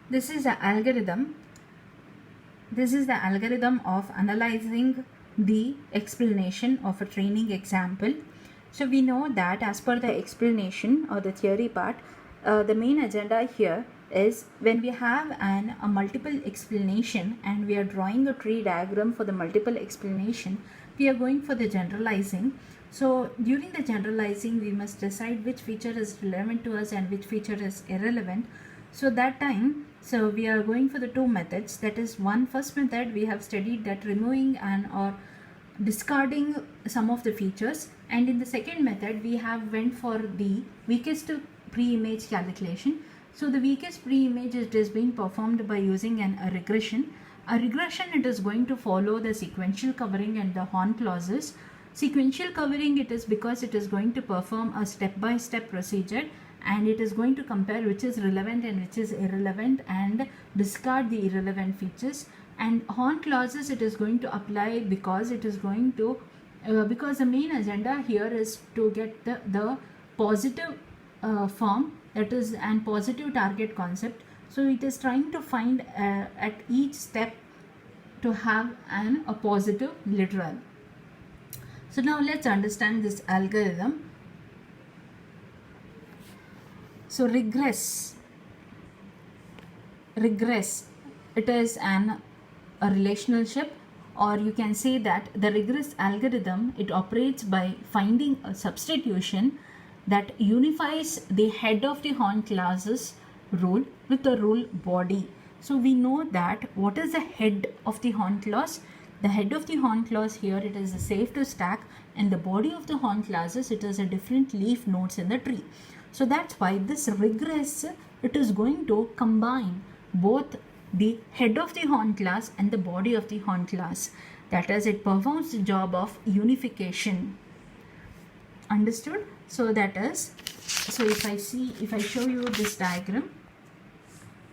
This is the algorithm. This is the algorithm of analyzing the explanation of a training example. So we know that as per the explanation or the theory part, the main agenda here is when we have a multiple explanation and we are drawing a tree diagram for the multiple explanation, we are going for the generalizing. So during the generalizing, we must decide which feature is relevant to us and which feature is irrelevant. So that time, so we are going for the two methods. That is, first method we have studied that removing and or discarding some of the features, and in the second method we have went for the weakest pre-image calculation. So the weakest pre-image, it is being performed by using a regression. A regression, it is going to follow the sequential covering and the horn clauses. Sequential covering, it is because it is going to perform a step-by-step procedure and it is going to compare which is relevant and which is irrelevant and discard the irrelevant features. And horn clauses, it is going to apply because it is going to because the main agenda here is to get the positive form, that is an positive target concept. So it is trying to find at each step to have a positive literal. So now let's understand this algorithm. So regress, it is a relationship, or you can say that the regress algorithm, it operates by finding a substitution that unifies the head of the horn clauses rule with the rule body. So we know that what is the head of the horn clause? The head of the horn clause here, it is a safe to stack, and the body of the horn clauses, it is a different leaf nodes in the tree. So that's why this regress, it is going to combine both the head of the horn clause and the body of the horn clause. That is, it performs the job of unification. Understood? So that is, so if I show you this diagram,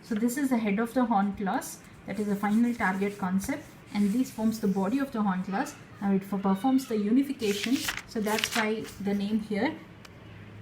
so this is the head of the horn clause, that is a final target concept, and this forms the body of the horn clause. Now it performs the unification, so that's why the name here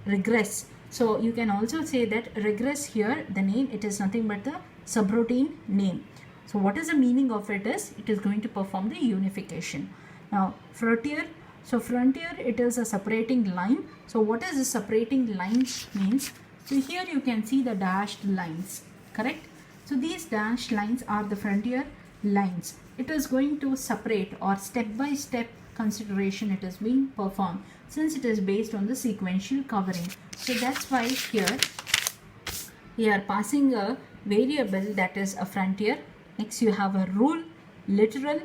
regress. So you can also say that regress here, the name, it is nothing but the subroutine name. So what is the meaning of it is, it is going to perform the unification. Now frontier, so frontier, it is a separating line. So what is the separating line means? So here you can see the dashed lines, correct? So these dashed lines are the frontier lines. It is going to separate, or step by step consideration it is being performed, since it is based on the sequential covering. So that's why here we are passing a variable that is a frontier. Next you have a rule, literal,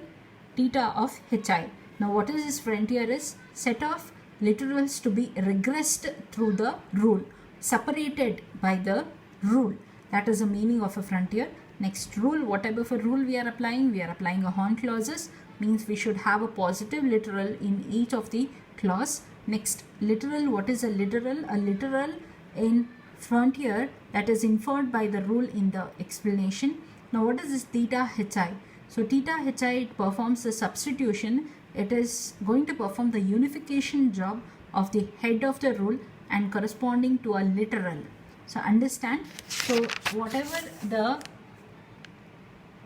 theta of hi. Now what is this frontier is? Set of literals to be regressed through the rule, separated by the rule. That is the meaning of a frontier. Next rule, what type of a rule we are applying? We are applying a horn clauses, means we should have a positive literal in each of the clause. Next literal, what is a literal? A literal in frontier, that is inferred by the rule in the explanation. Now what is this theta hi? So theta hi, it performs the substitution. It is going to perform the unification job of the head of the rule and corresponding to a literal. So understand, so whatever the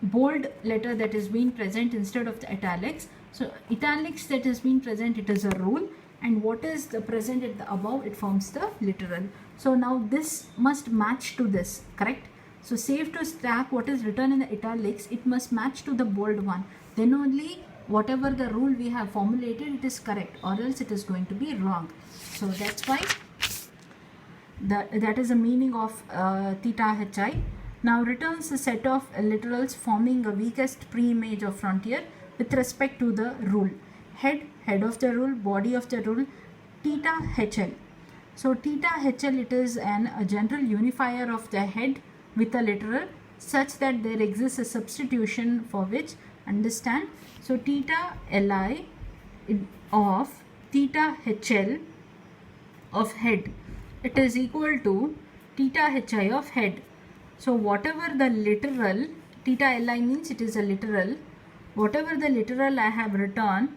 bold letter that is being present instead of the italics, so italics that is being present, it is a rule, and what is the present at the above, it forms the literal. So now this must match to this, correct? So safe to stack, what is written in the italics, it must match to the bold one, then only whatever the rule we have formulated, it is correct, or else it is going to be wrong. So that's why that is the meaning of theta hi. Now returns a set of literals forming a weakest pre-image of frontier with respect to the rule. Head of the rule, body of the rule, theta hl. So theta hl, it is a general unifier of the head with a literal, such that there exists a substitution for which, understand, so theta li of theta hl of head, it is equal to theta hi of head. So whatever the literal, theta li means it is a literal, whatever the literal I have written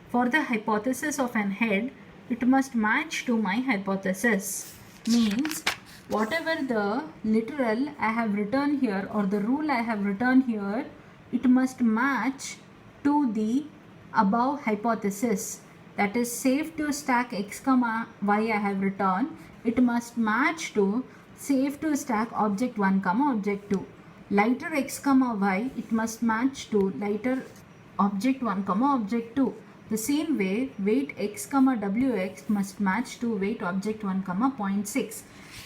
for the hypothesis of an head, it must match to my hypothesis. Means whatever the literal I have written here or the rule I have written here, it must match to the above hypothesis. That is, safe to stack x comma y I have written, it must match to safe to stack object 1 comma object 2. Lighter x comma y, it must match to lighter object 1 comma object 2. The same way, weight x comma wx must match to weight object 1 comma 0.6.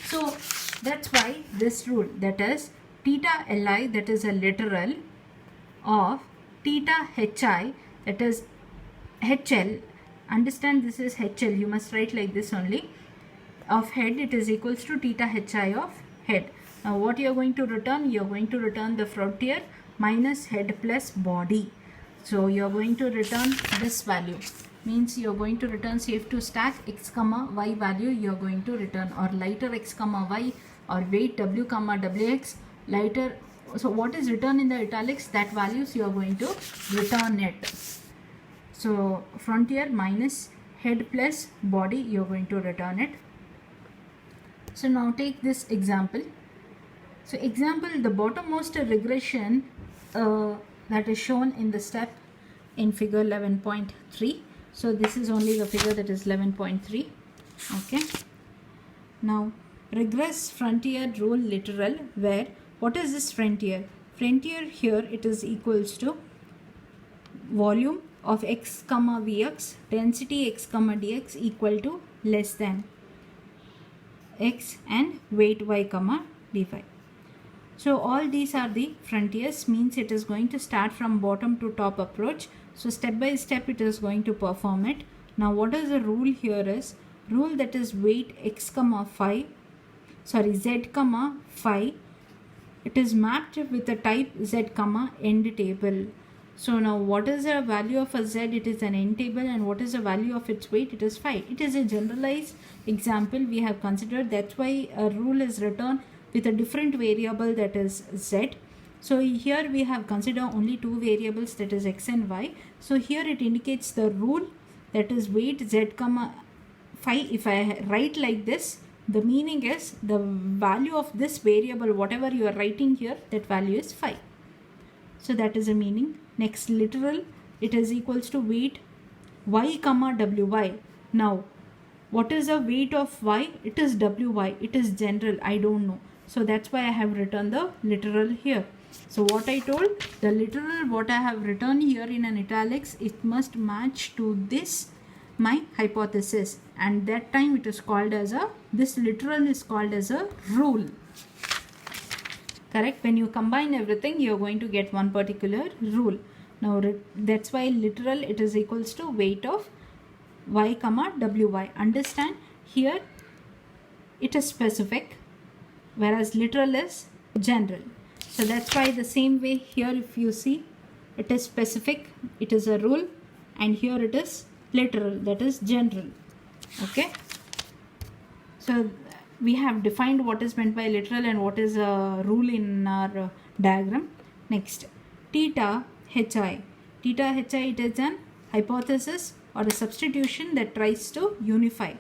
So that's why this rule, that is theta li, that is a literal, of theta hi, that is hl, understand this is hl, you must write like this only, of head, it is equals to theta hi of head. Now what you are going to return? You are going to return the frontier minus head plus body. So you are going to return this value, means you are going to return safe to stack x comma y value you are going to return, or lighter x comma y, or weight w comma wx, lighter. So what is written in the italics, that values you are going to return it. So frontier minus head plus body, you are going to return it. So now take this example. So example, the bottommost regression that is shown in the step in figure 11.3. So this is only the figure, that is 11.3. Okay. Now regress frontier rule literal, where what is this frontier? Frontier here, it is equals to volume of x comma vx, density x comma dx equal to less than x and weight y comma dy. So all these are the frontiers, means it is going to start from bottom to top approach. So step by step it is going to perform it. Now what is the rule here is, rule that is weight x comma phi, sorry z comma phi, it is mapped with the type z comma end table. So now what is the value of a z? It is an end table. And what is the value of its weight? It is phi. It is a generalized example we have considered. That's why a rule is written with a different variable, that is z. So here we have considered only two variables, that is x and y. So here it indicates the rule, that is weight z comma phi. If I write like this, the meaning is the value of this variable, whatever you are writing here, that value is phi. So that is the meaning. Next literal, it is equals to weight y comma wy. Now what is the weight of y? It is wy. It is general, I don't know. So that's why I have written the literal here. So what I told, the literal what I have written here in an italics, it must match to this my hypothesis, and that time it is called as a, this literal is called as a rule. Correct? When you combine everything, you are going to get one particular rule. Now that's why literal, it is equals to weight of y comma wy. Understand, here it is specific, whereas literal is general. So that's why the same way here, if you see, it is specific, it is a rule, and here it is literal, that is general. Okay. So we have defined what is meant by literal and what is a rule in our diagram. Next, theta hi. Theta hi, it is an hypothesis or a substitution that tries to unify.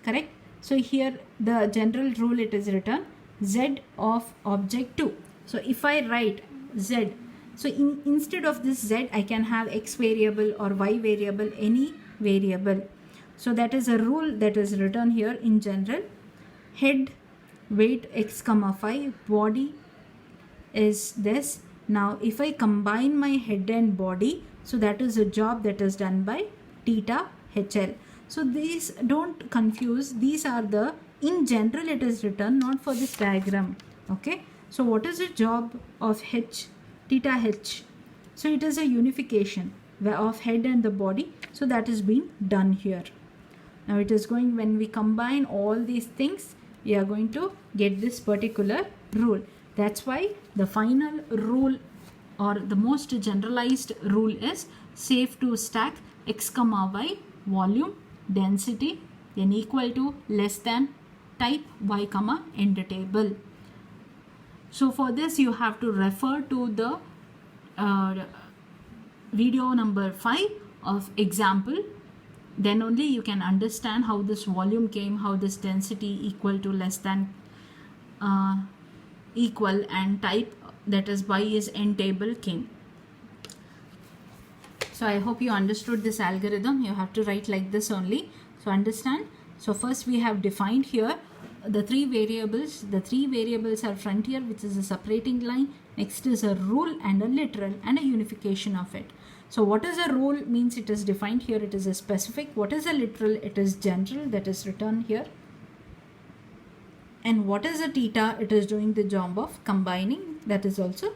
Correct? So here the general rule, it is written z of object 2. So if I write z, so instead of this z, I can have x variable or y variable, any variable. So that is a rule that is written here in general. Head, weight x comma phi, body is this. Now if I combine my head and body, so that is a job that is done by theta hl. So these, don't confuse, these are the, in general it is written, not for this diagram. Okay. So what is the job of h, theta h? So it is a unification of head and the body. So that is being done here. Now it is going, when we combine all these things, we are going to get this particular rule. That's why the final rule or the most generalized rule is safe to stack x comma y, volume, density, then equal to, less than, type y comma end table. So for this you have to refer to the video number 5 of example. Then only you can understand how this volume came, how this density equal to, less than equal and type, that is y is n table king. So I hope you understood this algorithm. You have to write like this only. So understand. So first we have defined here the three variables. The three variables are frontier, which is a separating line. Next is a rule and a literal and a unification of it. So what is a rule means it is defined here. It is a specific. What is a literal? It is general, that is written here. And what is a theta? It is doing the job of combining, that is also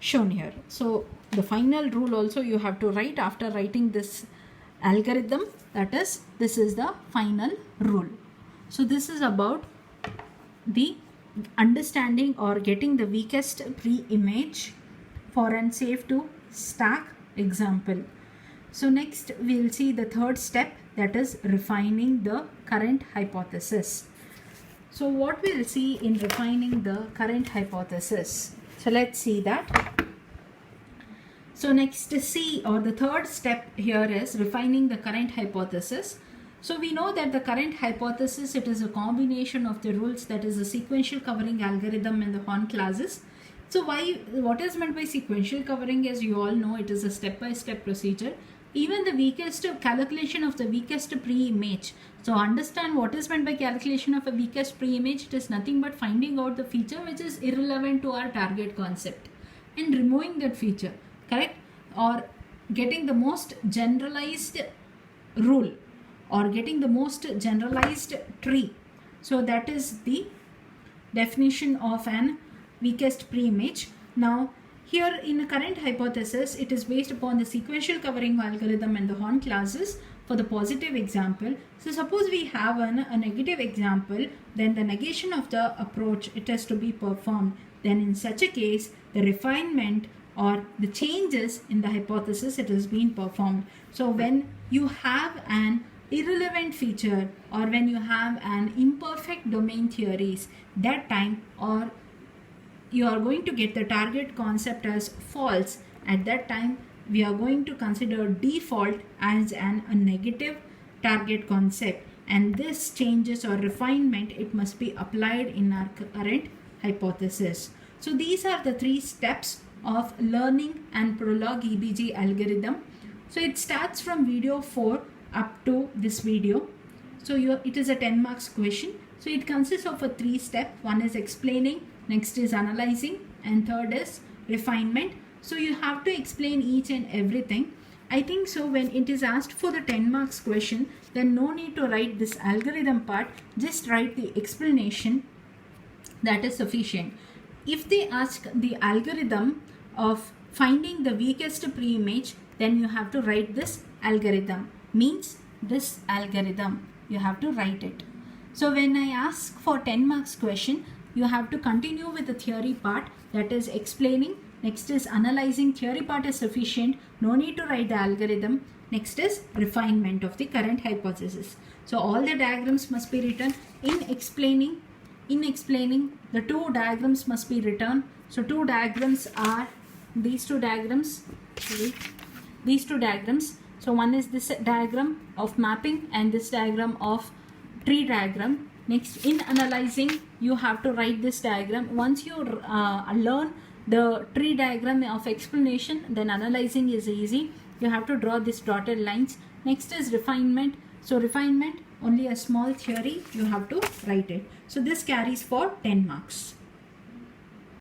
shown here. So the final rule also you have to write after writing this algorithm, that is, this is the final rule. So this is about the understanding or getting the weakest pre-image for an safe to stack example. So next we'll see the third step, that is refining the current hypothesis. So what we'll see in refining the current hypothesis. So let's see that. So next C, or the third step here, is refining the current hypothesis. So we know that the current hypothesis, it is a combination of the rules, that is a sequential covering algorithm and the Horn classes. So what is meant by sequential covering? As you all know, it is a step-by-step procedure. Even the weakest calculation of the weakest pre-image. So understand what is meant by calculation of a weakest pre-image. It is nothing but finding out the feature which is irrelevant to our target concept and removing that feature, correct? Or getting the most generalized rule or getting the most generalized tree. So that is the definition of an weakest pre-image. Now here in a current hypothesis, it is based upon the sequential covering algorithm and the Horn classes. For the positive example, so suppose we have a negative example, then the negation of the approach, it has to be performed. Then in such a case, the refinement or the changes in the hypothesis, it has been performed. So when you have an irrelevant feature or when you have an imperfect domain theories, that time, or you are going to get the target concept as false, at that time we are going to consider default as a negative target concept, and this changes or refinement, it must be applied in our current hypothesis. So these are the three steps of learning and Prolog EBG algorithm. So it starts from video 4 up to this video. So it is a 10 marks question. So it consists of a 3 step. One is explaining, next is analyzing, and third is refinement. So you have to explain each and everything. I think so when it is asked for the 10 marks question, then no need to write this algorithm part, just write the explanation, that is sufficient. If they ask the algorithm of finding the weakest pre-image, then you have to write this algorithm, means this algorithm, you have to write it. So when I ask for 10 marks question, you have to continue with the theory part, that is explaining. Next is analyzing, theory part is sufficient, no need to write the algorithm. Next is refinement of the current hypothesis. So all the diagrams must be written. In explaining, the 2 diagrams must be written. So 2 diagrams are these 2 diagrams. These 2 diagrams. So one is this diagram of mapping and this diagram of tree diagram. Next, in analyzing, you have to write this diagram. Once you learn the tree diagram of explanation, then analyzing is easy. You have to draw these dotted lines. Next is refinement. So refinement, only a small theory, you have to write it. So this carries for 10 marks.